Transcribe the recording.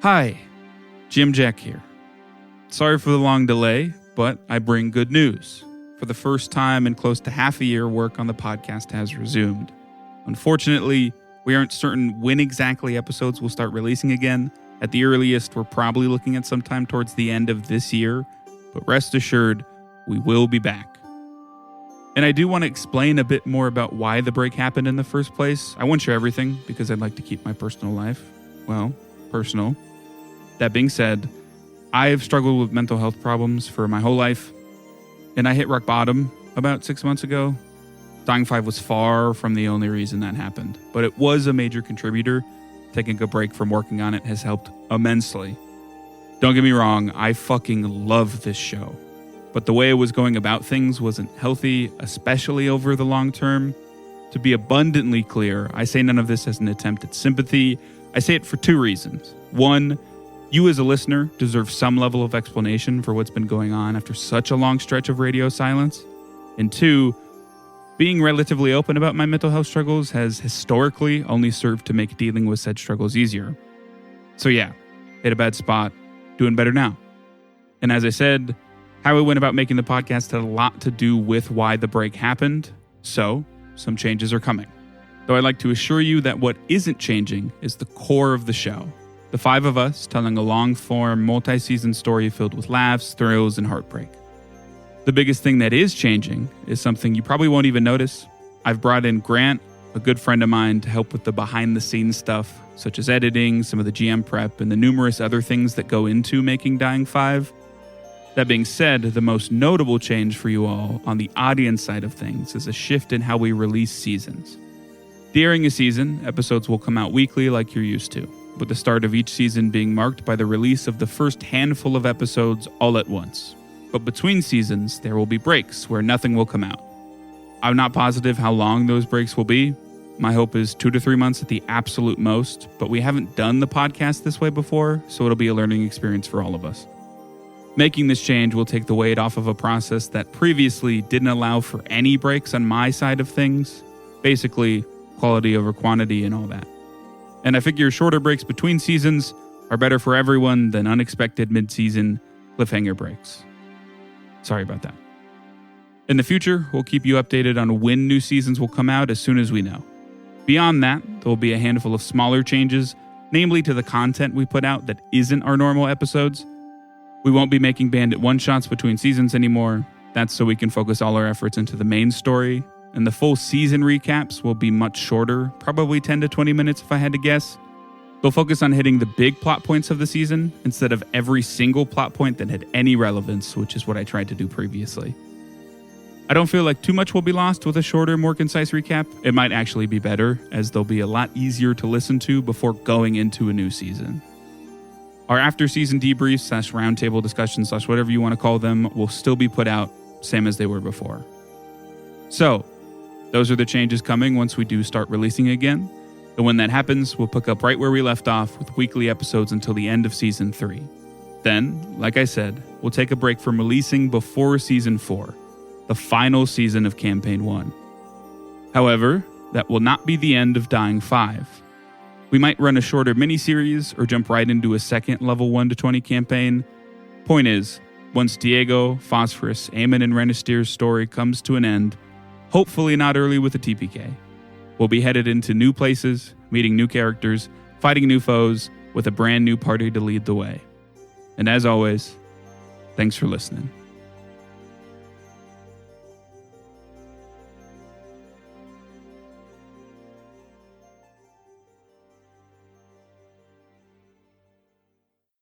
Hi, Jim Jack here. Sorry for the long delay, but I bring good news. For the first time in close to half a year, work on the podcast has resumed. Unfortunately, we aren't certain when exactly episodes will start releasing again. At the earliest, we're probably looking at sometime towards the end of this year, but rest assured, we will be back. And I do want to explain a bit more about why the break happened in the first place. I won't share everything because I'd like to keep my personal life, personal. That being said, I have struggled with mental health problems for my whole life, and I hit rock bottom about 6 months ago. Dying 5 was far from the only reason that happened, but it was a major contributor. Taking a break from working on it has helped immensely. Don't get me wrong, I fucking love this show, but the way it was going about things wasn't healthy, especially over the long term. To be abundantly clear, I say none of this as an attempt at sympathy. I say it for two reasons. One, you as a listener deserve some level of explanation for what's been going on after such a long stretch of radio silence. And two, being relatively open about my mental health struggles has historically only served to make dealing with said struggles easier. So yeah, hit a bad spot, doing better now. And as I said, how I went about making the podcast had a lot to do with why the break happened, so some changes are coming. Though I'd like to assure you that what isn't changing is the core of the show. The five of us telling a long-form, multi-season story filled with laughs, thrills, and heartbreak. The biggest thing that is changing is something you probably won't even notice. I've brought in Grant, a good friend of mine, to help with the behind-the-scenes stuff, such as editing, some of the GM prep, and the numerous other things that go into making Dying 5. That being said, the most notable change for you all on the audience side of things is a shift in how we release seasons. During a season, episodes will come out weekly like you're used to, with the start of each season being marked by the release of the first handful of episodes all at once. But between seasons, there will be breaks where nothing will come out. I'm not positive how long those breaks will be. My hope is 2 to 3 months at the absolute most, but we haven't done the podcast this way before, so it'll be a learning experience for all of us. Making this change will take the weight off of a process that previously didn't allow for any breaks on my side of things. Basically, quality over quantity and all that. And I figure shorter breaks between seasons are better for everyone than unexpected mid-season cliffhanger breaks. Sorry about that. In the future, we'll keep you updated on when new seasons will come out as soon as we know. Beyond that, there will be a handful of smaller changes, namely to the content we put out that isn't our normal episodes. We won't be making Bandit one-shots between seasons anymore. That's so we can focus all our efforts into the main story. And the full season recaps will be much shorter, probably 10 to 20 minutes if I had to guess. They'll focus on hitting the big plot points of the season instead of every single plot point that had any relevance, which is what I tried to do previously. I don't feel like too much will be lost with a shorter, more concise recap. It might actually be better, as they'll be a lot easier to listen to before going into a new season. Our after-season debriefs / roundtable discussions / whatever you want to call them will still be put out, same as they were before. So, those are the changes coming once we do start releasing again. And when that happens, we'll pick up right where we left off with weekly episodes until the end of Season 3. Then, like I said, we'll take a break from releasing before Season 4, the final season of Campaign 1. However, that will not be the end of Dying 5. We might run a shorter miniseries or jump right into a second level 1 to 20 campaign. Point is, once Diego, Phosphorus, Eamon, and Renistir's story comes to an end, hopefully not early with a TPK, we'll be headed into new places, meeting new characters, fighting new foes, with a brand new party to lead the way. And as always, thanks for listening.